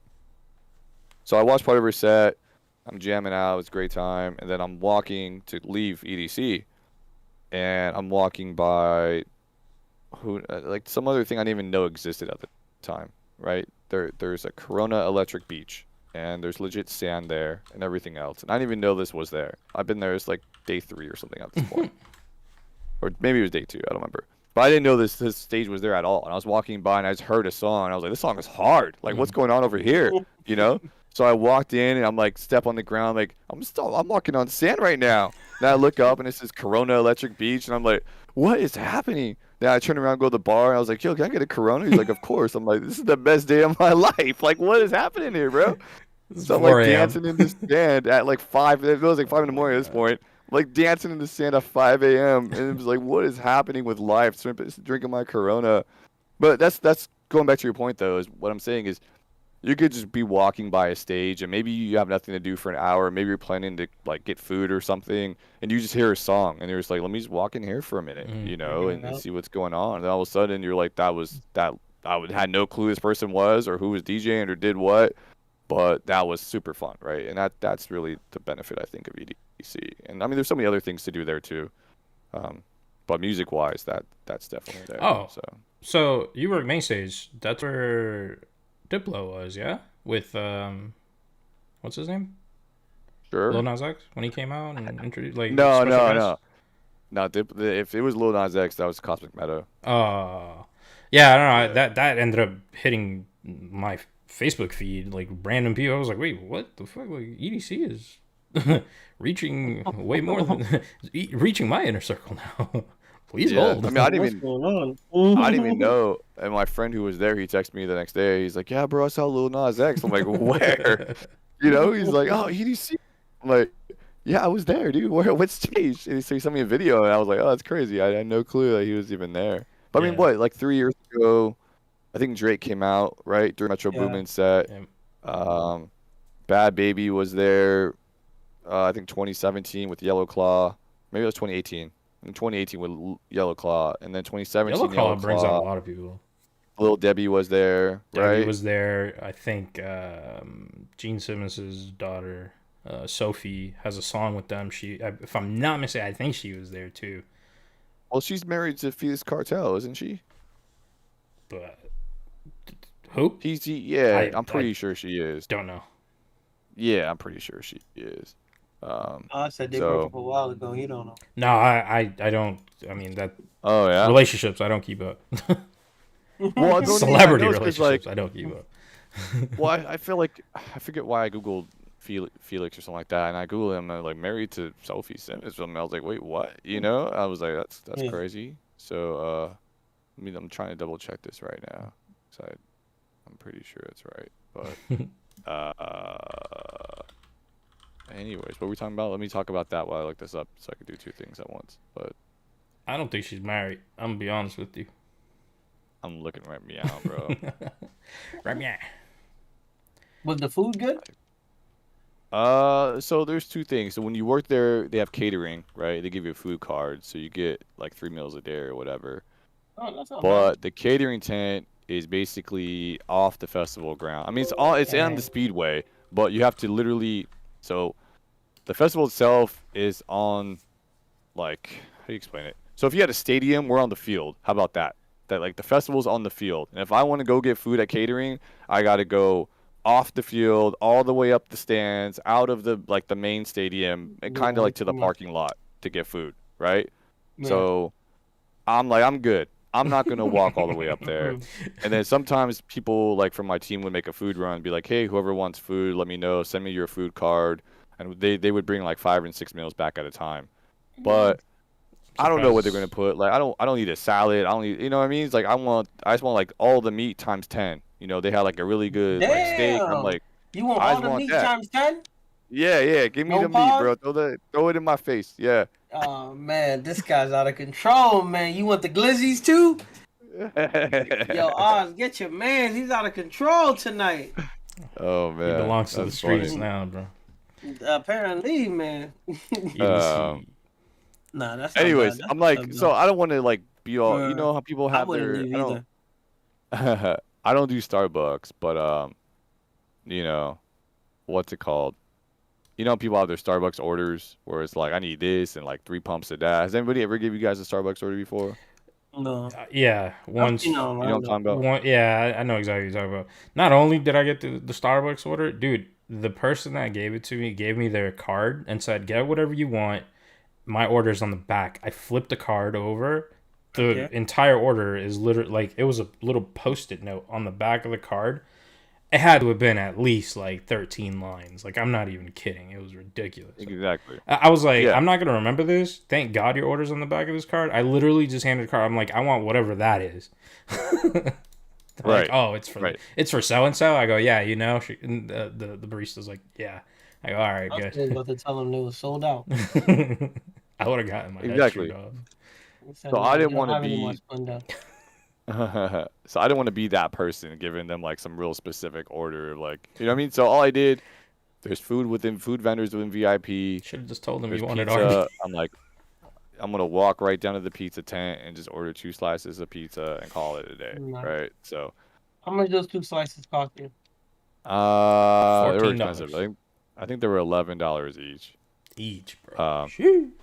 So I watched part of her set. I'm jamming out. It was a great time. And then I'm walking to leave EDC, and I'm walking by like some other thing I didn't even know existed at the time, right? There's a Corona Electric Beach, and there's legit sand there and everything else. And I didn't even know this was there. I've been there. It's like day 3 or something at this point, or maybe it was day 2. I don't remember. But I didn't know this stage was there at all. And I was walking by and I just heard a song, and I was like, "This song is hard. Like, what's going on over here?" You know? So I walked in and I'm like, step on the ground, like I'm walking on sand right now. Then I look up and it says Corona Electric Beach, and I'm like, what is happening? Then I turn around, go to the bar, and I was like, "Yo, can I get a Corona?" He's like, "Of course." I'm like, "This is the best day of my life. Like, what is happening here, bro?" It's So I'm 4 like a.m. dancing in the sand at like 5. It was like 5 in the morning at this point. I'm like dancing in the sand at 5 a.m. And it was like, what is happening with life? Drinking my Corona. But that's going back to your point though. Is what I'm saying is, you could just be walking by a stage and maybe you have nothing to do for an hour. Maybe you're planning to like get food or something, and you just hear a song and you're just like, let me just walk in here for a minute, Mm. you know, and Yep. see what's going on. And then all of a sudden you're like, had no clue this person was or who was DJing or did what, but that was super fun, right? And that's really the benefit I think of EDC. And I mean, there's so many other things to do there too, but music wise, that's definitely there. Oh. So So you work main stage. That's where Diplo was, yeah? With what's his name? sure. Lil Nas X when he came out and introduced like No, special no, guest? no. No, if it was Lil Nas X, that was Cosmic Meta. Yeah, I don't know. That ended up hitting my Facebook feed like random people. I was like, wait, what the fuck? Like EDC is reaching way more than reaching my inner circle now. Please Yeah, hold. I mean, I didn't What's even going on? I didn't even know. And my friend who was there, he texted me the next day. He's like, "Yeah, bro, I saw Lil Nas X." I'm like, "Where?" You know? He's like, "Oh, EDC." I'm like, "Yeah, I was there, dude. Where? What stage?" And so he sent me a video, and I was like, "Oh, that's crazy. I had no clue that he was even there." But I mean, Yeah. what? Like 3 years ago, I think Drake came out right during Metro Yeah. Boomin set. Yeah. Bad Baby was there. I think 2017 with Yellow Claw. Maybe it was 2018. In 2018 with Yellow Claw, and then Yellow 2017 Claw Yellow brings out a Claw. lot of people. Lil Debbie was there, Debbie right? was there. I think Gene Simmons' daughter, Sophie, has a song with them. If I'm not mistaken, I think she was there too. Well, she's married to Felix Cartel, isn't she? But who? Yeah, I'm I pretty sure she is. don't know. Yeah, I'm pretty sure she is. I said they broke So, up a while ago. You don't know. No, I don't. I mean that oh yeah. relationships. I don't keep up. Well, the only thing I Celebrity know is 'cause, relationships. like, I don't keep up. well, I feel like I forget why I googled Felix or something like that, and I googled him and like married to Sophie Simmons or something. I was like, wait, what? You know? I was like, that's Yeah. crazy. So, I'm trying to double check this right now. So I'm pretty sure it's right. But anyways, what were we talking about? Let me talk about that while I look this up, so I can do two things at once. But I don't think she's married. I'm gonna be honest with you. I'm looking right meow, bro. Right, yeah. Was the food good? So there's two things. So when you work there, they have catering, right? They give you a food card, so you get like 3 meals a day or whatever. Oh, that's not bad. But the catering tent is basically off the festival ground. I mean, it's on the speedway, but you have to literally. So the festival itself is on, like, how do you explain it? So if you had a stadium, we're on the field. How about that? That like the festival's on the field, and if I want to go get food at catering, I got to go off the field, all the way up the stands, out of the main stadium, and kind of like to the parking lot to get food, right? Yeah. So I'm like, I'm good. I'm not gonna walk all the way up there. And then sometimes people like from my team would make a food run, be like, hey, whoever wants food, let me know. Send me your food card, and they would bring like 5 and 6 meals back at a time. But I don't know what they're gonna put. Like I don't need a salad. I don't need, you know what I mean? It's like I just want like all the meat times 10. You know, they had like a really good like steak. I'm Damn. like, You want I all just the want meat that. times 10? Yeah, give me No the meat, pause? bro. Throw it in my face. Yeah. Oh man, this guy's out of control, man. You want the glizzies too? Yo, Oz, get your man. He's out of control tonight. Oh man, He belongs to the that's streets funny. now, bro. Apparently, man. EDC. Nah, that's not Anyways, bad. I'm That's like, not so bad. I don't want to like be all, you know how people I have wouldn't their, leave I either. don't, I don't do Starbucks, but you know, what's it called? You know, people have their Starbucks orders where it's like, I need this and like 3 pumps of that. Has anybody ever give you guys a Starbucks order before? No. Yeah, once. You know You know what I'm talking about? Yeah, I know exactly what you're talking about. Not only did I get the Starbucks order, dude, the person that gave it to me gave me their card and said, "Get whatever you want. My order's on the back." I flipped the card over. The entire order is literally like it was a little post-it note on the back of the card. It had to have been at least like 13 lines. Like I'm not even kidding. It was ridiculous. Exactly. I was like, Yeah. I'm not gonna remember this. Thank God your order's on the back of this card. I literally just handed the card. I'm like, I want whatever that is. Right. Like, oh, it's for so and so. I go, yeah, you know. And the barista's like, yeah. I go, all right, I was good. about to tell him they was sold out. I would have gotten my head chewed off. So I didn't want to have any more be. Splenda. So I didn't want to be that person giving them like some real specific order, like, you know what I mean? So all I did, there's food vendors within VIP. Should have just told them There's you wanted pizza. Arby's. I'm like, I'm gonna walk right down to the pizza tent and just order 2 slices of pizza and call it a day, Nice. right? So, How much those 2 slices cost you? they were $14. expensive. I think they were $11 each. Each, bro.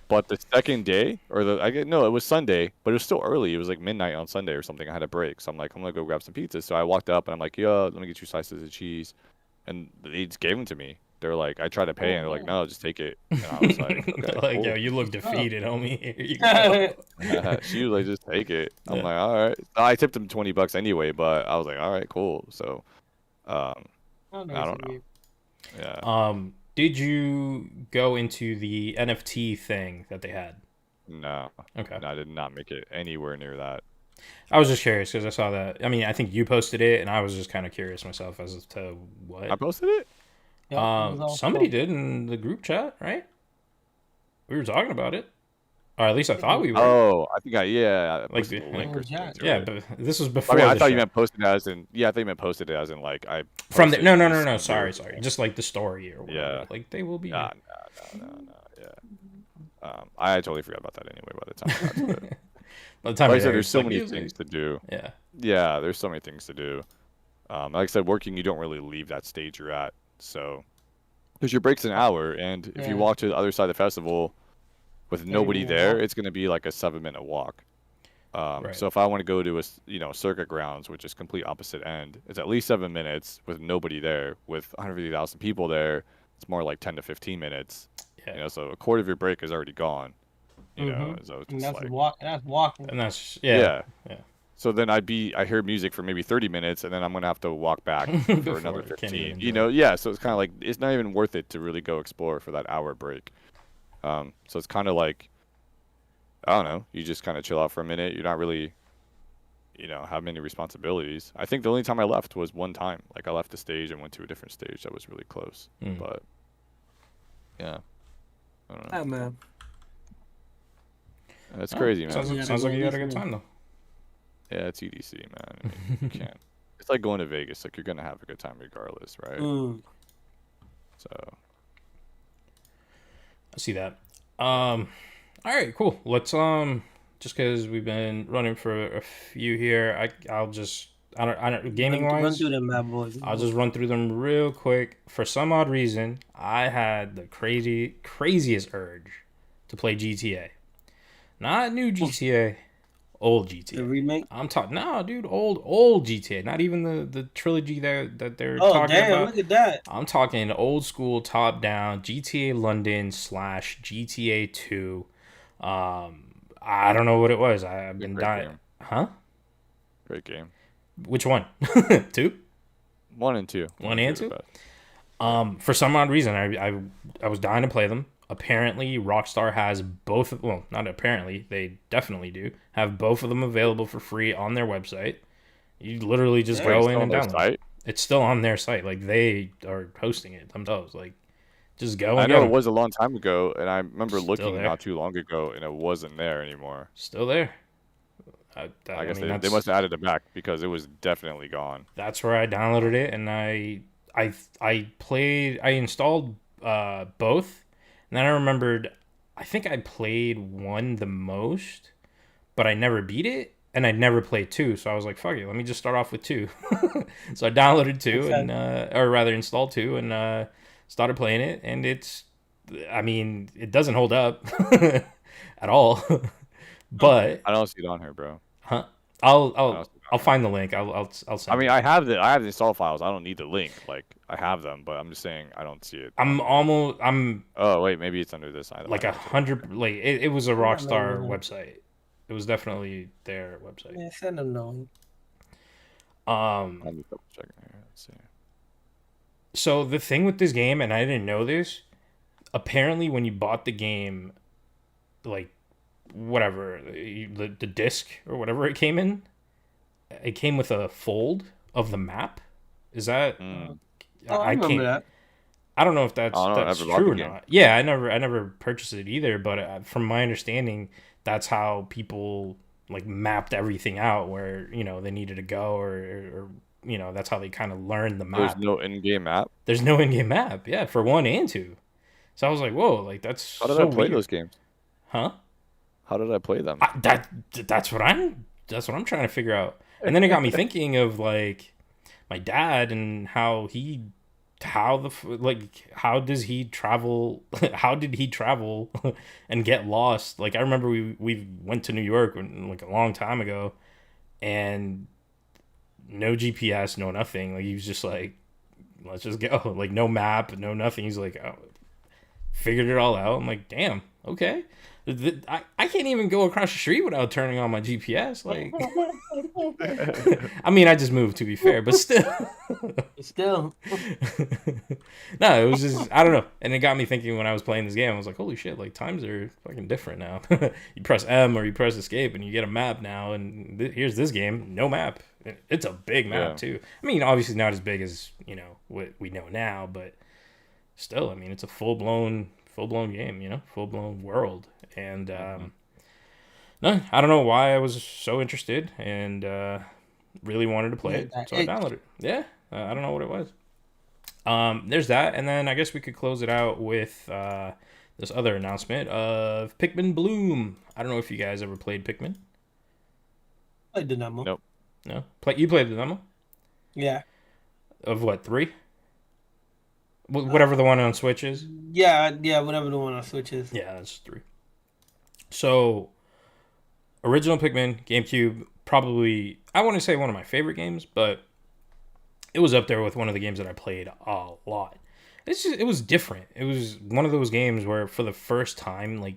But the second day, it was Sunday, but it was still early. It was like midnight on Sunday or something. I had a break, so I'm like, I'm gonna go grab some pizza. So I walked up and I'm like, yo, let me get 2 slices of cheese, and they just gave them to me. They're like, I tried to pay, and they're like, no, just take it. And I was like, okay, like, cool. yo, you look defeated, homie. Here you go. She was like, just take it. I'm Yeah. like, all right. I tipped them $20 anyway, but I was like, all right, cool. So, I don't know. Yeah. Did you go into the NFT thing that they had? No. Okay. No, I did not make it anywhere near that. I was just curious because I saw that. I mean, I think you posted it, and I was just kind of curious myself as to what. I posted it? Somebody did in the group chat, right? We were talking about it. or at least I thought we were. Oh, I think I Like, posted the link or something. yeah, Right? but this was I before mean, I the thought show. you meant posted as in. Yeah, I think you meant posted it as in like I From the posted no, these sorry, videos. just like the story or whatever. Yeah. Like they will be. Nah, no. Yeah. I totally forgot about that anyway by the time I got to it. By the time Like I you're said, there, there's it's so like, many it's things like- to do. Yeah. Yeah, there's so many things to do. Like I said, working, you don't really leave that stage you're at. So, because your break's an hour, and if you Yeah. walk to the other side of the festival with Yeah, nobody you will there, walk. it's going to be like a 7-minute walk. Right. So if I want to go to a circuit grounds, which is complete opposite end, it's at least 7 minutes with nobody there. With 150,000 people there, it's more like 10 to 15 minutes. Yeah. So a quarter of your break is already gone. So it's And just that's like That's walking. And that's yeah. yeah. So then I hear music for maybe 30 minutes, and then I'm gonna have to walk back for another Before, can't even 15. enjoy it. Yeah. So it's kind of like it's not even worth it to really go explore for that hour break. So it's kind of like I don't know. You just kind of chill out for a minute. You're not really, have many responsibilities. I think the only time I left was one time. Like I left the stage and went to a different stage that was really close. But yeah, I don't know. Oh man. That's crazy, man. Sounds like you had a good time though. Yeah, it's EDC, man. I mean, you can't. It's like going to Vegas. Like you're gonna have a good time regardless, right? So I see that. All right, cool. Let's just because we've been running for a few here, I'll just I don't gaming Run wise. through them bad boys. I'll just run through them real quick. For some odd reason, I had the craziest urge to play GTA. Not new GTA, old GTA. The remake. I'm talking dude, old GTA. Not even the trilogy that they're Oh talking damn! about. Look at that. I'm talking old school top down GTA London / GTA 2. I don't know what it was. I've been dying. game. Huh? Great game. Which one? 2? 1 and 2. 1 and 2? are the best. For some odd reason, I was dying to play them. Apparently, Rockstar has both. Well, not apparently. They definitely do have both of them available for free on their website. You literally just go in and download. Site? It's still on their site. Like they are hosting it themselves. Like just go. I And know get it 'em. was a long time ago, and I remember looking there. not too long ago, and it wasn't there anymore. Still there. I guess mean, they must have added it back because it was definitely gone. That's where I downloaded it, and I installed both, and then I remembered I think I played 1 the most, but I never beat it, and I never played 2, so I was like, fuck it, let me just start off with 2. So I downloaded 2 Okay. and or rather installed 2 and started playing it, and it doesn't hold up at all. But I don't see it on here, bro. huh? I'll find the link. I'll send. I mean, I have the install files. I don't need the link. Like I have them, but I'm just saying I don't see it. I'm Oh wait, maybe it's under this item. like 100. Like it was a Rockstar website. It was definitely their website. Yeah, send them no. I'm just double checking here. Let's see. So the thing with this game, and I didn't know this, apparently when you bought the game, like whatever the disc or whatever it came with a fold of the map. Is that? I remember that. I don't know if that's I that's never bought true the or game. not. Yeah, I never purchased it either. But from my understanding, that's how people like mapped everything out where they needed to go or that's how they kind of learned the map. There's no in-game map. There's no in-game map. Yeah, for 1 and 2. So I was like, whoa, like that's How did so I play weird. those games? Huh? How did I play them? That's what I'm trying to figure out. And then it got me thinking of like my dad and how does he travel? How did he travel and get lost? Like I remember we went to New York like a long time ago, and no GPS, no nothing. Like he was just like, let's just go. Like no map, no nothing. He's like, oh, figured it all out. I'm like, damn, okay. I can't even go across the street without turning on my GPS. Like, I mean, I just moved to be fair, but still. No, it was just I don't know, and it got me thinking when I was playing this game. I was like, holy shit! Like times are fucking different now. You press M or you press escape, and you get a map now. And here's this game, no map. It's a big map too. I mean, obviously not as big as what we know now, but still, I mean, it's a full blown game. Full blown world. And No, I don't know why I was so interested and really wanted to play Yeah, it, that so I itch. downloaded it. Yeah, I don't know what it was. There's that, and then I guess we could close it out with this other announcement of Pikmin Bloom. I don't know if you guys ever played Pikmin. Played the demo. Nope. No, you played the demo Yeah. of what, 3? Whatever the one on Switch is. Yeah, whatever the one on Switch is. Yeah, that's 3. So original Pikmin, GameCube, probably I want to say one of my favorite games, but it was up there with one of the games that I played a lot. It was different. It was one of those games where for the first time, like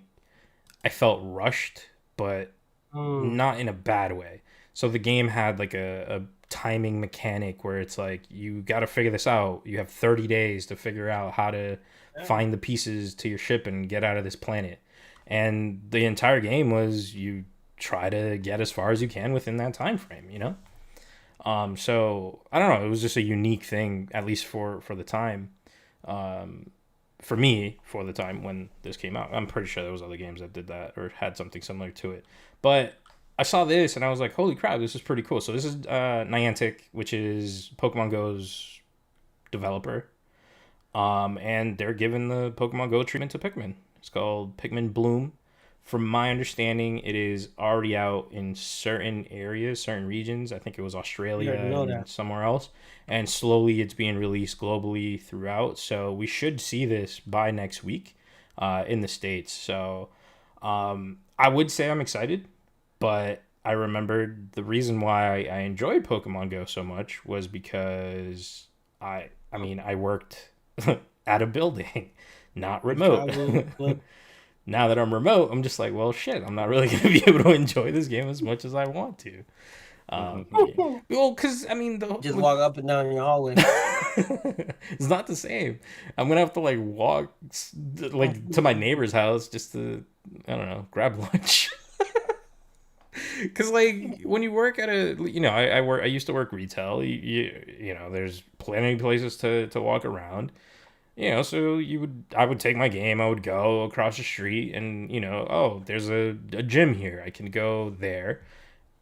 I felt rushed, but Mm. not in a bad way. So the game had like a timing mechanic where it's like you got to figure this out. You have 30 days to figure out how to find the pieces to your ship and get out of this planet. And the entire game was you try to get as far as you can within that time frame, you know? So I don't know. It was just a unique thing, at least for the time. For me, for the time when this came out, I'm pretty sure there was other games that did that or had something similar to it. But I saw this and I was like, "Holy crap, this is pretty cool!" So this is Niantic, which is Pokemon Go's developer, and they're giving the Pokemon Go treatment to Pikmin. It's called Pikmin Bloom. From my understanding, it is already out in certain areas, certain regions. I think it was You Australia already know and that. somewhere else. And slowly it's being released globally throughout. So we should see this by next week in the States. So I would say I'm excited, but I remembered the reason why I enjoyed Pokemon Go so much was because I worked at a building, not You remote. travel, but Now that I'm remote, I'm just like, well, shit, I'm not really going to be able to enjoy this game as much as I want to. Yeah. Well, because, I mean, just walk up and down your hallway. it's not the same. I'm going to have to, like, walk, like, to my neighbor's house just to, I don't know, grab lunch. Because, like, when you work at I used to work retail. You know, there's plenty of places to walk around. You know, so I would take my game, I would go across the street and, oh, there's a gym here. I can go there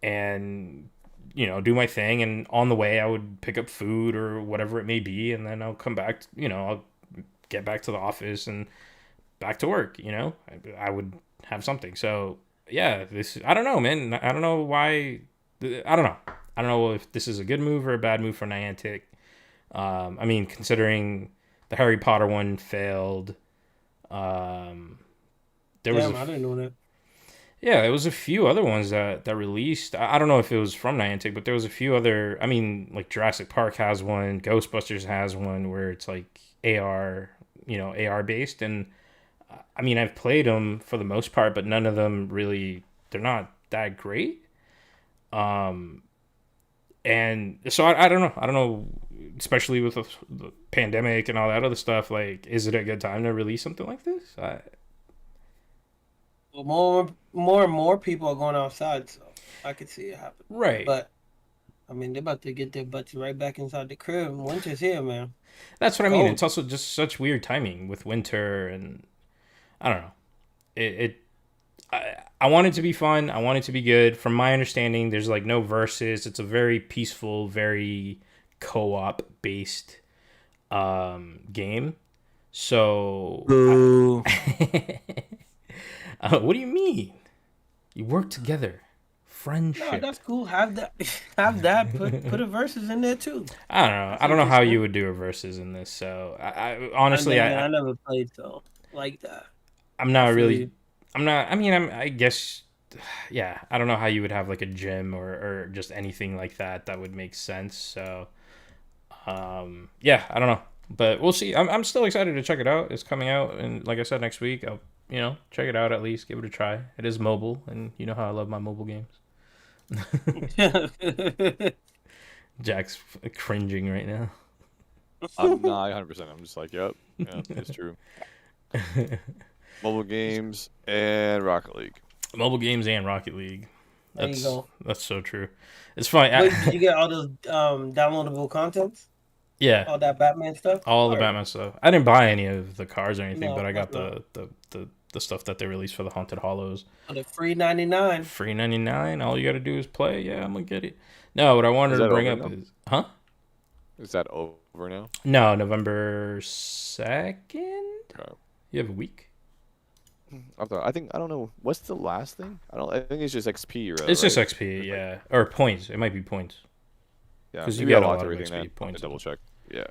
and, do my thing. And on the way, I would pick up food or whatever it may be. And then I'll come back, I'll get back to the office and back to work, I would have something. So, yeah, I don't know, man. I don't know why. I don't know. I don't know if this is a good move or a bad move for Niantic. I mean, considering the Harry Potter one failed. There was Damn, I didn't know that. yeah, there was a few other ones that released. I don't know if it was from Niantic, but there was a few other. I mean, like Jurassic Park has one, Ghostbusters has one where it's like AR, AR based, and I mean, I've played them for the most part, but none of them really. They're not that great. Um, and so I don't know. I don't know, especially with the pandemic and all that other stuff. Like, is it a good time to release something like this? Well, and more people are going outside, so I could see it happen. Right. But I mean, they're about to get their butts right back inside the crib. Winter's here, man. That's what I mean. Cold. It's also just such weird timing with winter, and I don't know. I want it to be fun. I want it to be good. From my understanding, there's like no verses. It's a very peaceful, very co-op based game. So, Boo. what do you mean? You work together, No, friendship. that's cool. Have that. Have that. Put a verses in there too. I don't know. That's I don't know how interesting. you would do a versus in this. So, And honestly, then again, I never played so like that. I'm I not feel really. you. I'm not. I mean, I guess. Yeah, I don't know how you would have like a gym or just anything like that would make sense. So, yeah, I don't know, but we'll see. I'm still excited to check it out. It's coming out, and like I said, next week I'll check it out at least, give it a try. It is mobile, and you know how I love my mobile games. Jack's cringing right now. Nah, 100%. I'm just like, yep, yeah, it's true. Mobile games and Rocket League. Mobile games and Rocket League. There you go. That's so true. It's funny. Wait, did you get all those downloadable contents? Yeah, All that Batman stuff? all the Alright. Batman stuff. I didn't buy any of the cards or anything, No, but I of got course the the stuff that they released for the Haunted Hollows. For the free 99. Free 99. All you got to do is play. Yeah, I'm gonna get it. No, what I wanted to bring up is, huh? Is that over now? No, November 2nd. Okay. You have a week. I don't know. What's the last thing? I think it's just XP. Rather, It's just right? XP, yeah, or points. It might be points. Yeah, because you maybe I get a locked lot of everything XP points. Double check. Yeah.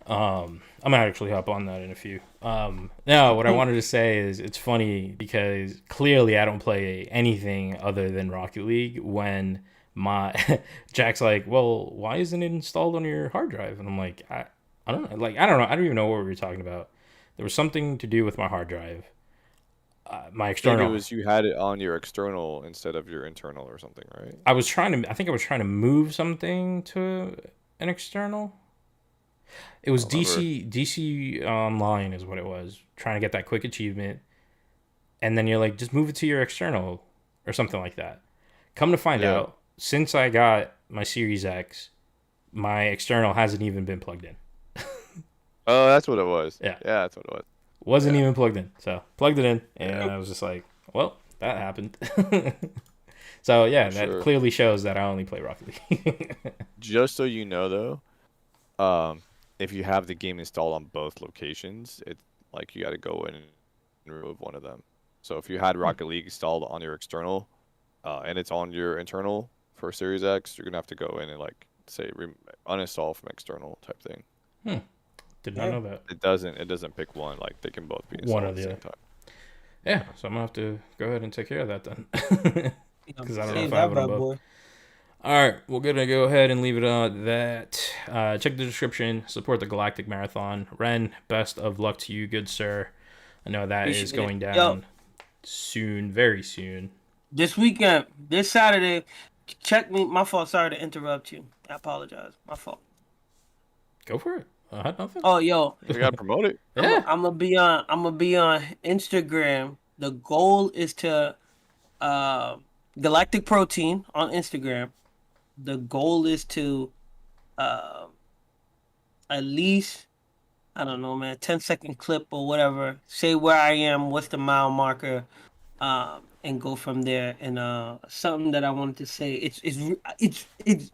I'm gonna actually hop on that in a few. Now, what I wanted to say is it's funny because clearly I don't play anything other than Rocket League when my Jack's like, well, why isn't it installed on your hard drive? And I'm like, I don't know. Like, I don't know. I don't even know what we were talking about. There was something to do with my hard drive. My external. Maybe it was you had it on your external instead of your internal or something, right? I think I was trying to move something to an external. It was DC Online is what it was. Trying to get that quick achievement. And then you're like, just move it to your external or something like that. Come to find out, since I got my Series X, my external hasn't even been plugged in. Oh, that's what it was. Yeah, that's what it was. Wasn't even plugged in. So plugged it in, and I was just like, well, that happened. So yeah, that clearly shows that I only play Rocket League. Just so you know, though, if you have the game installed on both locations, it's like you got to go in and remove one of them. So if you had Rocket League installed on your external, and it's on your internal for Series X, you're gonna have to go in and like say uninstall from external type thing. Did not know that. It doesn't pick one. Like they can both be installed at the same time. Yeah, so I'm gonna have to go ahead and take care of that then. Because I don't know if I have it on both. All right, we're gonna go ahead and leave it on that. Check the description. Support the Galactic Marathon. Ren, best of luck to you, good sir. I know that is going down soon, very soon. This weekend, this Saturday, check me. My fault. Sorry to interrupt you. I apologize. My fault. Go for it. I had nothing. Oh, yo, you gotta promote it. Yeah, I'm gonna be on Instagram. The goal is to Galactic Protein on Instagram. The goal is to at least, I don't know, man, 10-second clip or whatever. Say where I am, what's the mile marker, and go from there. And something that I wanted to say, it's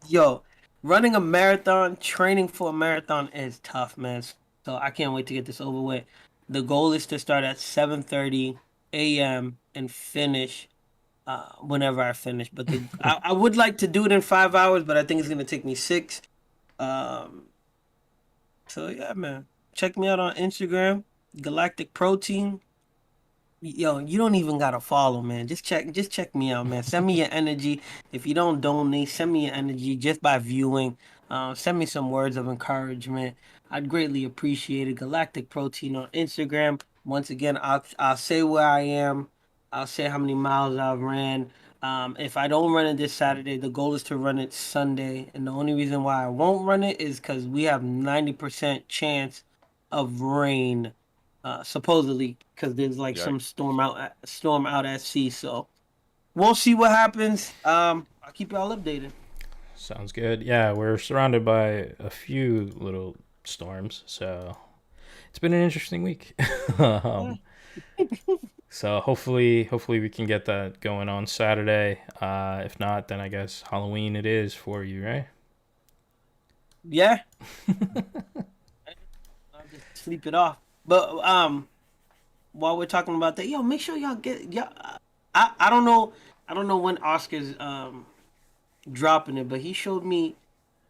yo, running a marathon, training for a marathon is tough, man. So I can't wait to get this over with. The goal is to start at 7:30 a.m. and finish whenever I finish. But I would like to do it in 5 hours, but I think it's going to take me 6. So, yeah, man. Check me out on Instagram, Galactic Protein. Yo, you don't even got to follow, man. Just check me out, man. Send me your energy. If you don't donate, send me your energy just by viewing. Send me some words of encouragement. I'd greatly appreciate it. Galactic Protein on Instagram. Once again, I'll say where I am. I'll say how many miles I've ran. If I don't run it this Saturday, the goal is to run it Sunday. And the only reason why I won't run it is because we have 90% chance of rain, supposedly, because there's like some storm out at sea. So we'll see what happens. I'll keep y'all updated. Sounds good. Yeah, we're surrounded by a few little storms, so it's been an interesting week. So hopefully we can get that going on Saturday. If not, then I guess Halloween it is for you, right? Yeah. I'll just sleep it off. But while we're talking about that, yo, make sure y'all get I don't know when Oscar's dropping it, but he showed me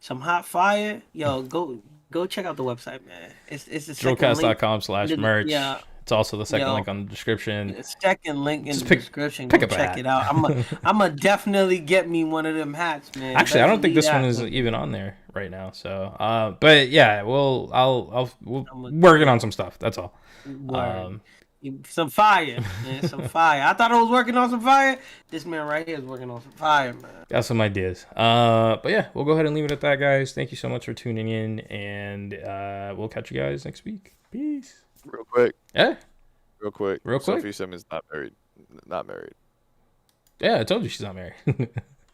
some hot fire. Yo, go check out the website, man. It's the DRULcast.com/merch. Yeah. It's also the second link on the description. The second link in the description. Go check it out. I'm gonna definitely get me one of them hats, man. Actually, I don't think this one is even on there right now. So, but yeah, we'll working on some stuff. That's all. Some fire, man. Some fire. I thought I was working on some fire. This man right here is working on some fire, man. Got some ideas. But yeah, we'll go ahead and leave it at that, guys. Thank you so much for tuning in, and we'll catch you guys next week. Peace. Real quick. Yeah. Real quick. Sophie Simmons not married. Not married. Yeah, I told you she's not married.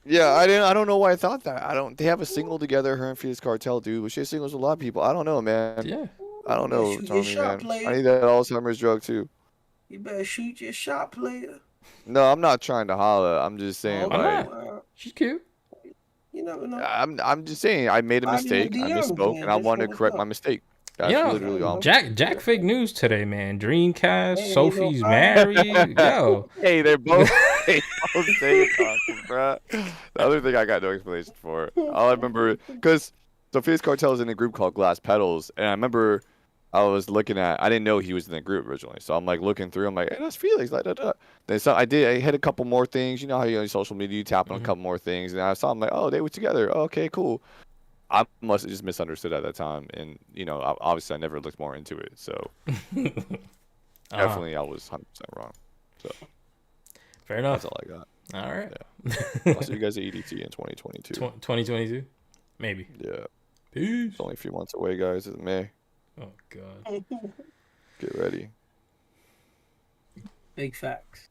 Yeah, I don't know why I thought that. They have a single together, her and Felix Cartel, dude. But she has singles with a lot of people. I don't know, man. Yeah. I don't know, Tommy, man. I need that Alzheimer's drug too. You better shoot your shot, player. No, I'm not trying to holler. I'm just saying, Why like, not? Well, She's cute. you never know. I'm just saying, I made a Slide in the mistake. I DMs, misspoke, man. and I Just want say to what's correct my up. mistake. You That's know, literally all. Jack fake news today, man. Dreamcast, Ain't no Sophie's problem. married. Yo. Hey, they're both they both say talking, bro. The other thing I got no explanation for. All I remember, because Sophia's Cartel is in a group called Glass Petals, and I remember I was looking at. I didn't know he was in the group originally, so I'm like looking through. I'm like, hey, that's Felix. Like, da, da. Then so I did. I hit a couple more things. You know how you on social media, you tap on a couple more things, and I saw. I'm like, oh, they were together. Oh, okay, cool. I must have just misunderstood at that time, and obviously I never looked more into it. So definitely I was 100% wrong. So Fair enough. that's all I got. All right. Yeah. I'll see you guys at EDT in 2022. 2022? Maybe. Yeah. Peace. It's only a few months away, guys. It's May. Oh, God. Get ready. Big facts.